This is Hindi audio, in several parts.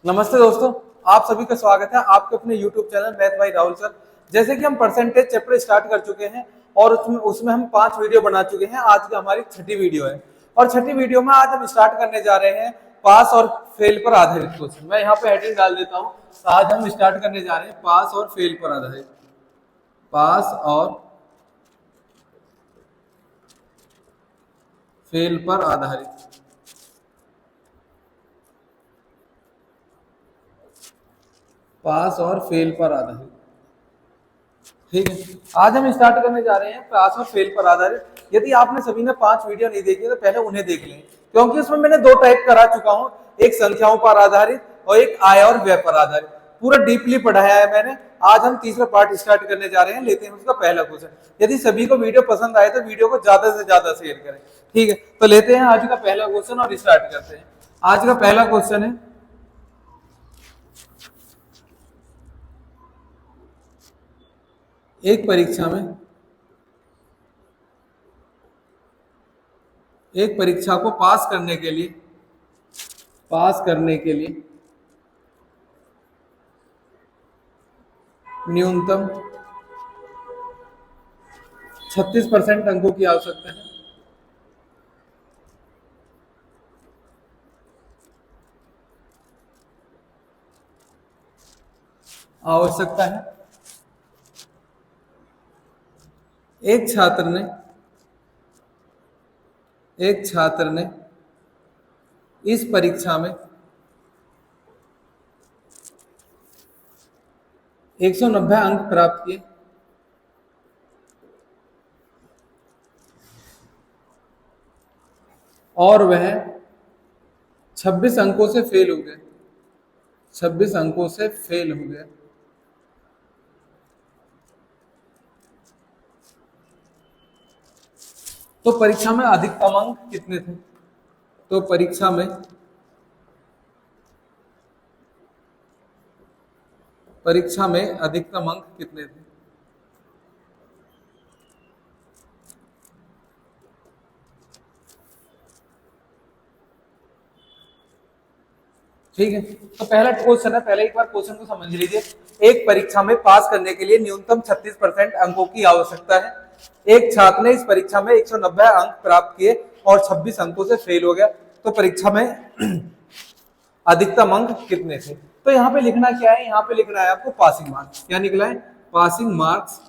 नमस्ते दोस्तों, आप सभी का स्वागत है आपके अपने YouTube चैनल मैथ भाई राहुल सर। जैसे कि हम परसेंटेज चैप्टर स्टार्ट कर चुके हैं और उसमें हम 5 वीडियो बना चुके हैं। आज की हमारी छठी वीडियो है और छठी वीडियो में आज हम स्टार्ट करने जा रहे हैं पास और फेल पर आधारित क्वेश्चन। मैं यहाँ पे हेडिंग डाल देता हूँ। आज हम स्टार्ट करने जा रहे हैं पास और फेल पर आधारित। पास और फेल पर आधारित। पास और फेल पर आधारित। ठीक है, आज हम स्टार्ट करने जा रहे हैं पास और फेल पर आधारित। यदि आपने सभी ने 5 वीडियो नहीं देखी तो पहले उन्हें देख लें, क्योंकि उसमें मैंने 2 टाइप करा चुका हूं, एक संख्याओं पर आधारित और एक आय और व्यय पर आधारित। पूरा डीपली पढ़ाया है मैंने। आज हम तीसरा पार्ट स्टार्ट करने जा रहे हैं। लेते हैं उसका पहला क्वेश्चन। यदि सभी को वीडियो पसंद आए तो वीडियो को ज्यादा से ज्यादा शेयर करें। ठीक है, तो लेते हैं आज का पहला क्वेश्चन और स्टार्ट करते हैं। आज का पहला क्वेश्चन है, एक परीक्षा को पास करने के लिए न्यूनतम 36% अंकों की आवश्यकता है। आवश्यकता है। एक छात्र ने इस परीक्षा में 190 अंक प्राप्त किए और वह 26 अंकों से फेल हो गए। 26 अंकों से फेल हो गए। तो परीक्षा में अधिकतम अंक कितने थे? तो परीक्षा में अधिकतम अंक कितने थे? ठीक है, तो पहला क्वेश्चन है, पहले एक बार क्वेश्चन को समझ लीजिए। एक परीक्षा में पास करने के लिए न्यूनतम 36% अंकों की आवश्यकता है। एक छात्र ने इस परीक्षा में 190 अंक प्राप्त किए और 26 अंकों से फेल हो गया। तो परीक्षा में अधिकतम अंक कितने थे? तो यहाँ पे लिखना क्या है? यहाँ पे लिखना है आपको पासिंग मार्क्स। क्या निकला है? Passing marks.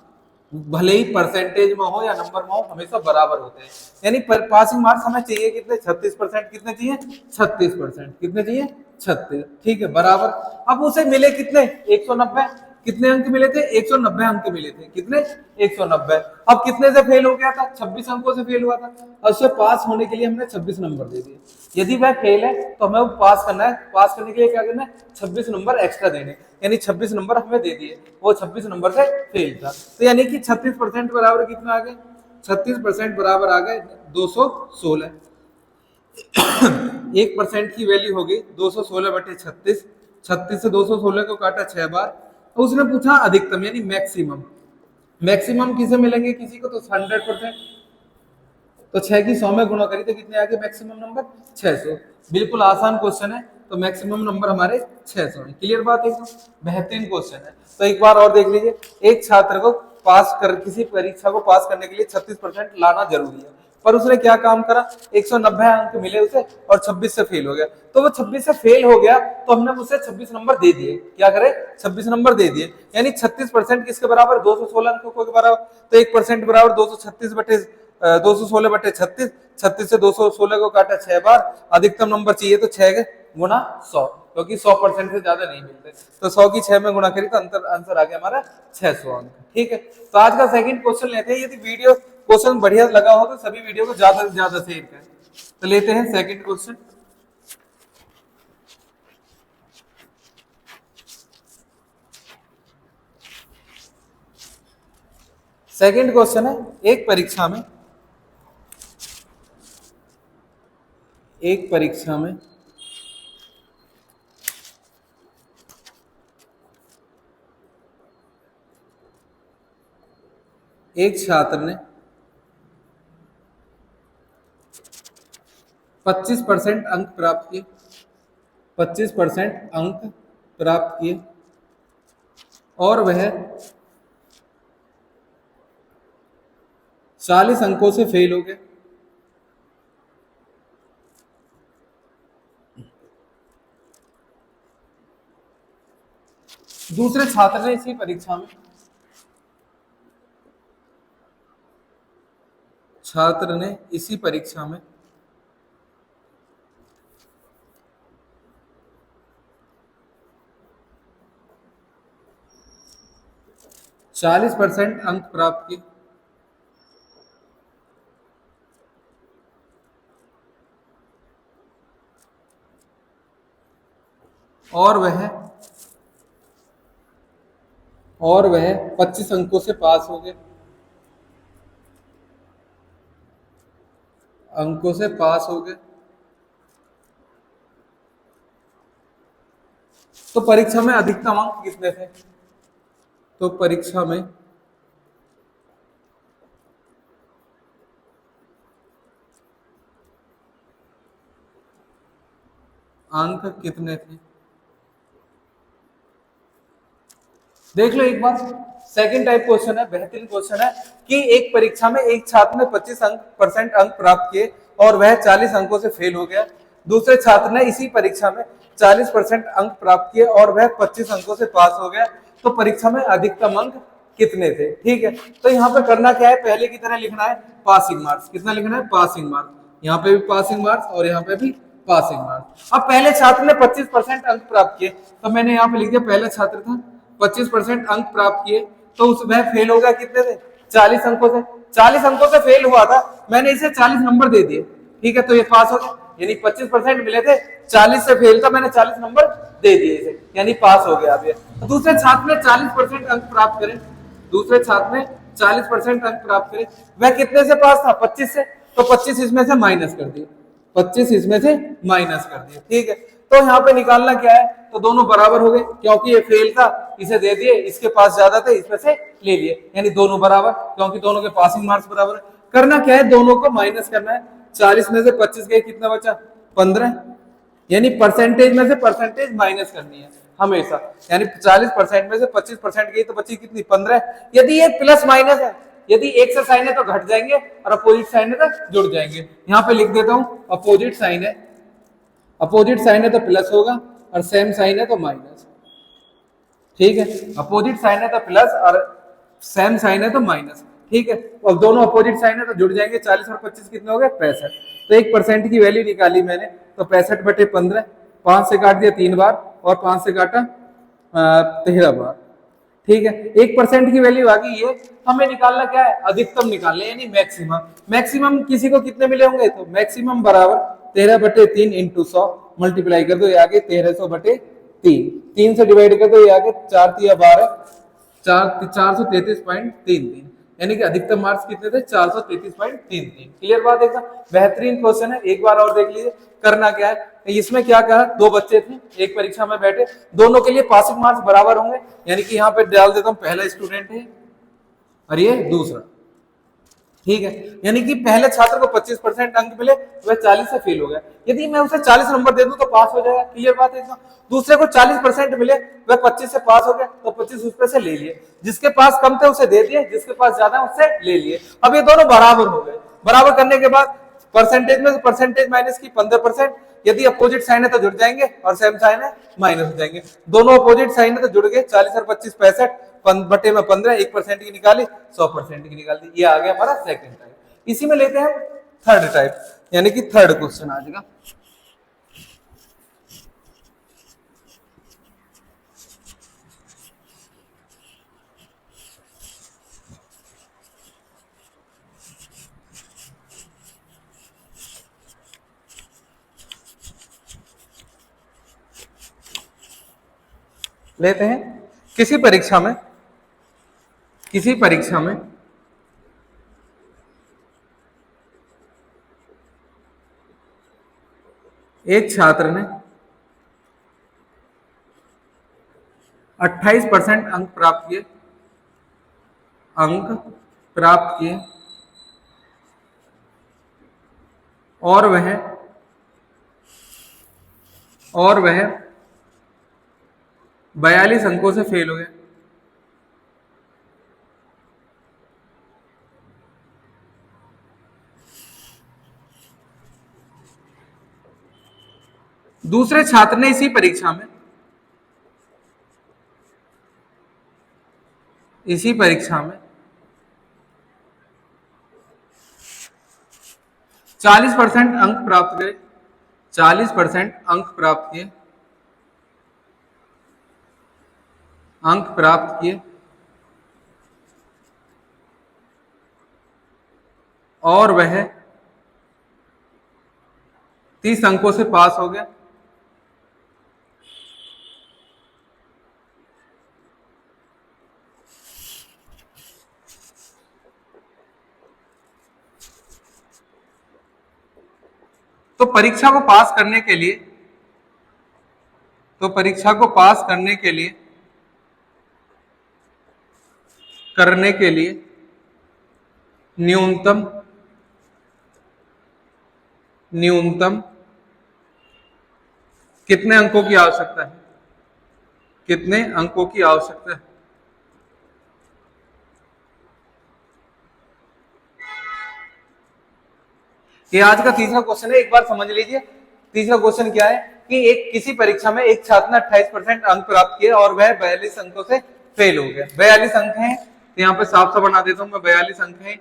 भले ही परसेंटेज में हो या नंबर में हो, हमेशा बराबर होते हैं। यानी पासिंग मार्क्स हमें चाहिए कितने? 36%। कितने चाहिए? 36%। कितने चाहिए? 36। ठीक है, बराबर। अब उसे मिले कितने? 190। कितने अंक मिले थे? 190 अंक मिले थे। कितने? 190। अब कितने से फेल हो गया था? 26 अंकों से फेल हुआ था। और उसे पास होने के लिए हमने 26 नंबर दे दिए। यदि वह फेल है तो हमें पास करना है। पास करने के लिए क्या करना है? 26 नंबर एक्स्ट्रा देने। यानी 26 नंबर हमें दे दिए, वो 26 नंबर से फेल था। तो यानी कि 36% बराबर कितना आ गया? 36% बराबर आ गए 216। 1% की वैल्यू होगी 216/36। 36 से 216 को काटा 6 बार। तो उसने पूछा अधिकतम यानी मैक्सिमम। मैक्सिमम किसे मिलेंगे? किसी को तो 100%। तो 6 की 100 में गुणा करी तो कितने आ गए मैक्सिमम नंबर? 600। बिल्कुल आसान क्वेश्चन है। तो मैक्सिमम नंबर हमारे 600 है। क्लियर बात है? बेहतरीन क्वेश्चन है। तो एक बार और देख लीजिए। एक छात्र को किसी परीक्षा को पास करने के लिए 36% लाना जरूरी है, पर उसने क्या काम करा? 190 अंक मिले उसे और 26 से फेल हो गया। तो वो 26 से फेल हो गया तो हमने उसे 26 नंबर दे दिए। क्या करे? 26 नंबर दे दिए। यानी 36% किसके बराबर? 216 अंकों के बराबर। तो 1% बराबर 216/36। 36 से 216 को काटा 6 बार। अधिकतम नंबर चाहिए तो 6 गुना 100, क्योंकि 100% से ज्यादा नहीं मिलते। तो 100 की 6 में गुणा करी तो आंसर आ गया हमारा 600 अंक। ठीक है, तो आज का सेकंड क्वेश्चन लेते हैं। यदि वीडियो क्वेश्चन बढ़िया लगा हो तो सभी वीडियो को ज्यादा से ज्यादा शेयर करें। तो लेते हैं सेकंड क्वेश्चन। सेकंड क्वेश्चन है, एक परीक्षा में एक छात्र ने 25% अंक प्राप्त किए 25% अंक प्राप्त किए और वह 40 अंकों से फेल हो गए। दूसरे छात्र ने इसी परीक्षा में 40% अंक प्राप्त किए और वह 25 अंकों से पास हो गए। तो परीक्षा में अधिकतम अंक कितने थे? तो परीक्षा में अंक कितने थे? देख लो एक बार, सेकंड टाइप क्वेश्चन है, बेहतरीन क्वेश्चन है कि एक परीक्षा में एक छात्र ने 25% अंक प्राप्त किए और वह 40 अंकों से फेल हो गया। दूसरे छात्र ने इसी परीक्षा में 40% अंक प्राप्त किए और वह 25 अंकों से पास हो गया। तो परीक्षा में अधिकतम अंक कितने थे? ठीक है, तो यहाँ पे करना क्या है, पहले की तरह लिखना है पासिंग मार्क्स। कितना लिखना है? Passing marks. यहाँ पे भी पासिंग मार्क्स और यहाँ पे भी पासिंग मार्क्स। अब पहले छात्र ने 25% अंक प्राप्त किए, तो मैंने यहाँ पे लिख दिया पहला छात्र था, 25% अंक प्राप्त किए, तो उस वह फेल हो गया कितने से? 40 अंकों से। 40 अंकों से फेल हुआ था, मैंने इसे 40 नंबर दे दिए, ठीक है, तो ये पास हो गया। यानी 25% मिले थे, 40 से फेल था, मैंने 40 नंबर दे दिए इसे, यानी पास हो गया। अब तो दूसरे छात्र ने 40% अंक प्राप्त करे, दूसरे छात्र ने 40% अंक प्राप्त करे, वह कितने से पास था? 25 से, तो 25 इसमें से माइनस कर दिए, 25 इसमें से माइनस कर दिए, ठीक है। तो यहाँ पे निकालना क्या है, तो दोनों बराबर हो गए, क्योंकि ये फेल था इसे दे दिए, इसके पास ज्यादा थे इसमें से ले लिए, यानी दोनों बराबर, क्योंकि दोनों के पासिंग मार्क्स बराबर है। करना क्या है, दोनों को माइनस करना है। 40 में से 25 गए, कितना बचा? 15, यानी परसेंटेज में से परसेंटेज माइनस करनी है हमेशा, यानी 40% में से 25% गई तो बची कितनी? 15। यदि ये प्लस माइनस है, यदि एक से साइन है तो घट जाएंगे और अपोजिट साइन है तो जुड़ जाएंगे। यहाँ पे लिख देता हूं, अपोजिट साइन है, अपोजिट साइन है तो प्लस होगा और सेम साइन है तो माइनस, ठीक है। अपोजिट साइन है तो प्लस और सेम साइन है तो माइनस, ठीक है। और दोनों अपोजिट साइन है तो जुड़ जाएंगे। 40 और 25 कितने हो गए? 65। तो 1% की वैल्यू निकाली मैंने, तो 65/15, 5 से काट दिया 3 बार और 5 से काटा 13 बार, ठीक है। 1% की वैल्यू आ गई। ये हमें निकालना क्या है? अधिकतम निकालना है, यानी मैक्सिमम। मैक्सिमम किसी को कितने मिले होंगे? तो मैक्सिमम बराबर 13/3 इंटू 100, मल्टीप्लाई कर दो, ये आगे 1300/3, 3 से डिवाइड कर दो, ये आगे 4 तिया 12, 433.33, यानी कि अधिकतम मार्क्स कितने थे? 433.33। क्लियर बात? एकदम बेहतरीन क्वेश्चन है, एक बार और देख लीजिए। करना क्या है, इसमें क्या कहा, दो बच्चे थे एक परीक्षा में बैठे, दोनों के लिए पासिंग मार्क्स बराबर होंगे, यानी कि यहाँ पे डाल देता हूं पहला स्टूडेंट है और ये दूसरा, ठीक है। यानी कि पहले छात्र को 25% अंक मिले, वह 40 से फेल हो गया। यदि मैं उसे 40 नंबर दे दूं तो पास हो जाएगा। क्लियर बात है इसमें? दूसरे को 40% मिले, वह 25 से पास हो गया, तो 25 उसपे से ले लिए, जिसके पास कम थे उसे दे दिए, जिसके पास ज्यादा उससे ले लिए। अब ये दोनों बराबर हो गए। बराबर करने के बाद परसेंटेज में परसेंटेज माइनस की 15%, यदि अपोजिट साइन है तो जुड़ जाएंगे और सेम साइन है माइनस हो जाएंगे। दोनों अपोजिट साइन है तो जुड़ गए, 40 और 25 65, बटे में 15, 1% की निकाली, 100% की निकाल दी। ये आ गया हमारा सेकंड टाइप। इसी में लेते हैं थर्ड टाइप, यानी कि थर्ड क्वेश्चन आज का। लेते हैं किसी परीक्षा में एक छात्र ने 28% अंक प्राप्त किए और और वह 42 अंकों से फेल हो गया। दूसरे छात्र ने इसी परीक्षा में 40% अंक प्राप्त करे, 40% अंक प्राप्त किए और वह 30 अंकों से पास हो गया। तो परीक्षा को पास करने के लिए न्यूनतम कितने अंकों की आवश्यकता है? कितने अंकों की आवश्यकता है? ये आज का तीसरा क्वेश्चन है, एक बार समझ लीजिए। तीसरा क्वेश्चन क्या है कि एक किसी परीक्षा में एक छात्र ने 28% अंक प्राप्त किए और वह 42 अंकों से फेल हो गया। 42 अंक हैं, तो यहाँ पे साफ साफ बना देता हूं मैं, 42 अंक हैं,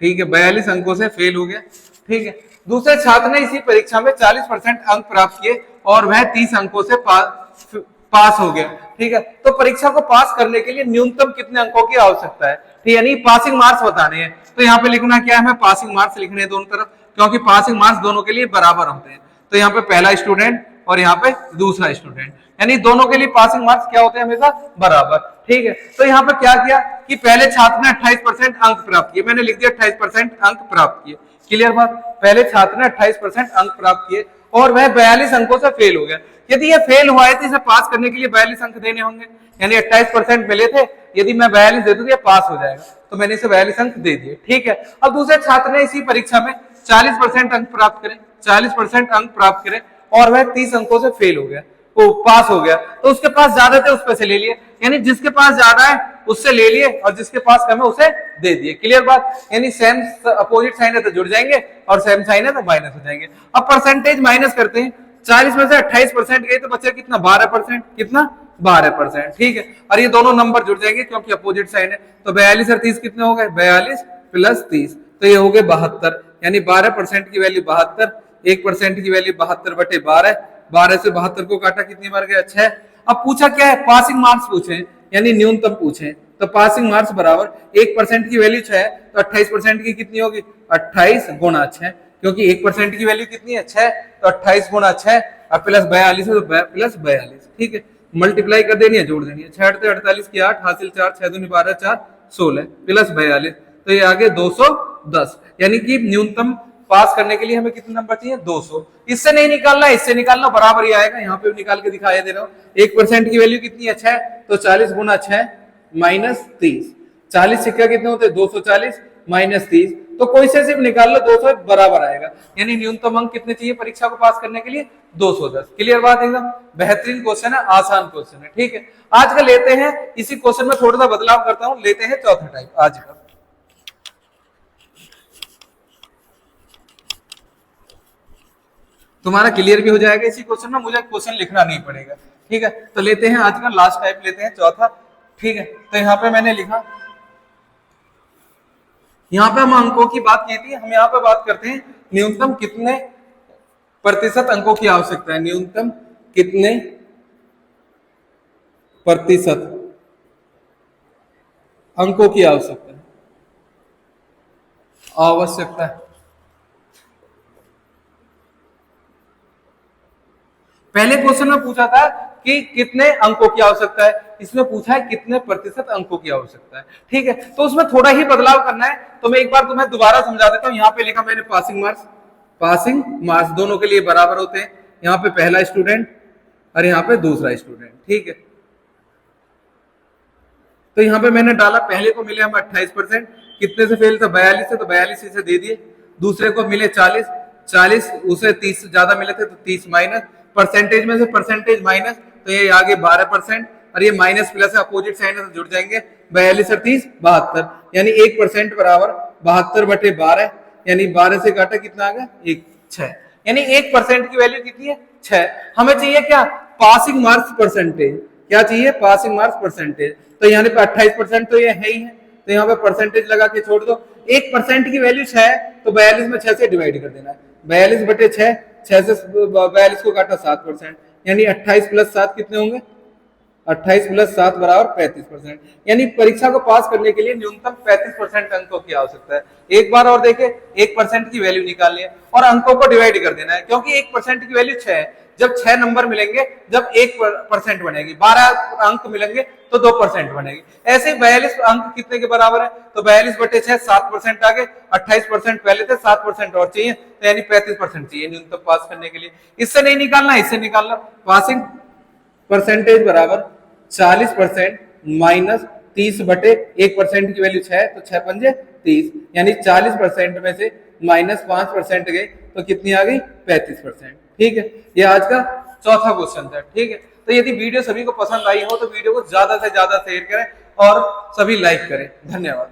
ठीक है, 42 अंकों से फेल हो गया, ठीक है। दूसरे छात्र ने इसी परीक्षा में 40% अंक प्राप्त किए और वह 30 अंकों से पास हो गया, ठीक है। तो परीक्षा को पास करने के लिए न्यूनतम कितने अंकों की आवश्यकता है, ठीक, यानी पासिंग मार्क्स बताने हैं। तो यहाँ पे लिखना क्या है, हमें पासिंग मार्क्स लिखने हैं दोनों तरफ, क्योंकि पासिंग मार्क्स दोनों के लिए बराबर होते हैं। तो यहाँ पे पहला स्टूडेंट और यहाँ पे दूसरा स्टूडेंट, यानी दोनों के लिए पासिंग मार्क्स क्या होते हैं, हमेशा बराबर, ठीक है। तो यहाँ पे क्या किया कि पहले छात्र ने 28% अंक प्राप्त किए, मैंने लिख दिया 28% अंक प्राप्त किए, क्लियर बात। पहले छात्र ने 28% अंक प्राप्त किए और वह 42 अंकों से फेल हो गया। यदि ये फेल हुआ है तो इसे पास करने के लिए 42 अंक देने होंगे, यानी 28% मिले थे, यदि मैं 42 दे दूं ये पास हो जाएगा, तो मैंने इसे 42 अंक दे दिए, ठीक है। अब दूसरे छात्र ने इसी परीक्षा में 40% अंक प्राप्त करें, 40% अंक प्राप्त करें और वह 30 अंकों से फेल हो गया, वो पास हो गया, तो उसके पास ज्यादा थे उस पर से ले लिए, यानी जिसके पास ज्यादा है उससे ले लिए और जिसके पास कम है उसे दे दिए, क्लियर बात। यानी सेम अपोजिट साइन है तो जुड़ जाएंगे और सेम साइन है तो माइनस हो जाएंगे। अब परसेंटेज माइनस करते हैं, 40 में से 28% गए तो बचे कितना, 12%, कितना, 12%, ठीक है। और ये दोनों नंबर जुड़ जाएंगे क्योंकि अपोजिट साइन है, तो 42 और 30 कितने हो गए, 42 प्लस 30, तो ये हो गए 72, यानी 12% की वैल्यू 72, 1% की वैल्यू 72 बटे 12, 12 से 72 को काटा कितनी बार गया, 6। अब पूछा क्या है, पासिंग मार्क्स पूछे, यानी न्यूनतम पूछे, तो पासिंग मार्क्स बराबर 1% की वैल्यू 6 है तो 28% की कितनी होगी, 28 गुणा 6, क्योंकि 1% की वैल्यू कितनी है, 6, तो 28 गुणा 6 और प्लस 42 है तो प्लस 42, ठीक है। मल्टीप्लाई कर देनी है, जोड़ देनी है, 6 48 की 8 हासिल 4, 6 दूनी 12, 4 16 प्लस 42, तो ये आगे 210, यानी कि न्यूनतम पास करने के लिए हमें कितने नंबर चाहिए, 200। इससे नहीं निकालना, इससे निकालना, बराबर ही आएगा, यहाँ पे निकाल के दिखाया दे रहा हूँ। 1% की वैल्यू कितनी है, 6, तो 40 गुना 6 माइनस 30, 40 सिक्का कितने होते हैं, 240 माइनस 30, तो कोई से सिर्फ निकाल लो, 200 बराबर आएगा, यानी न्यूनतम अंक कितने चाहिए परीक्षा को पास करने के लिए, 210, क्लियर बात, एकदम बेहतरीन क्वेश्चन है, आसान क्वेश्चन है, ठीक है। आज का लेते हैं, इसी क्वेश्चन में थोड़ा सा बदलाव करता हूं, लेते हैं चौथा टाइप आज का। तुम्हारा क्लियर भी हो जाएगा इसी क्वेश्चन में, मुझे क्वेश्चन लिखना नहीं पड़ेगा, ठीक है। तो लेते हैं आज का लास्ट टाइप, लेते हैं चौथा, ठीक है। तो यहाँ पे मैंने लिखा, यहाँ पे हम अंकों की बात की थी, हम यहाँ पे बात करते हैं न्यूनतम कितने प्रतिशत अंकों की आवश्यकता है, न्यूनतम कितने प्रतिशत अंकों की आवश्यकता है। पहले क्वेश्चन में पूछा था कि कितने अंकों की आवश्यकता है, इसमें पूछा है कितने प्रतिशत अंकों की आवश्यकता है, ठीक है। तो उसमें थोड़ा ही बदलाव करना है, तो मैं एक बार तुम्हें दोबारा समझा देता हूं। यहाँ पे लिखा मैंने पासिंग मार्क्स दोनों के लिए बराबर होते हैं, यहाँ पे पहला स्टूडेंट और यहाँ पे दूसरा स्टूडेंट, ठीक है। तो यहाँ पे मैंने डाला, पहले को मिले हमें 28%, कितने से फेल था, 42 से, तो 42 इसे दे दिए। दूसरे को मिले 40, उसे 30 से ज्यादा मिले थे तो 30 माइनस, परसेंटेज में से परसेंटेज माइनस, तो ये आगे 12%, और ये माइनस प्लस अपोजिट साइन है तो जुड़ जाएंगे, 42 और 30 72, यानी 1% बराबर 72/12, यानी 12 से काटा कितना आ गया 1 6, यानी 1% की वैल्यू कितनी है 6। हमें चाहिए क्या, पासिंग मार्क्स परसेंटेज, क्या चाहिए पासिंग मार्क्स परसेंटेज, तो यहाँ पे 28% तो ये है ही है, तो यहाँ पे परसेंटेज लगा के छोड़ दो। 1% की वैल्यू 6 है तो 42 में 6 से डिवाइड कर देना है, 42/6, 6 से 42 को काटा 7%, यानी 28 + 7 कितने होंगे, 28 + 7 बराबर 35%, यानी परीक्षा को पास करने के लिए न्यूनतम 35% अंकों की आवश्यकता है। एक बार और देखें, 1% की वैल्यू निकालनी है और अंकों को डिवाइड कर देना है, क्योंकि 1% की वैल्यू 6 है, जब 6 नंबर मिलेंगे जब 1% बनेगी, 12 अंक मिलेंगे तो 2% बनेगी। ऐसे 42 अंक कितने के बराबर है, तो 42/6 7% आगे, 28% पहले थे, 7% और चाहिए, तो यानी 35% चाहिए न्यूनतम पास करने के लिए। इससे नहीं निकालना, इससे निकालना। पासिंग परसेंटेज बराबर 40% माइनस 30/1% की वैल्यू 6, तो 6 पंजे 30, यानी 40% में से माइनस 5% गए तो कितनी आ गई 35%। ठीक है, ये आज का चौथा क्वेश्चन था। ठीक है, तो यदि वीडियो सभी को पसंद आई हो तो वीडियो को ज्यादा से ज्यादा शेयर करें और सभी लाइक करें। धन्यवाद।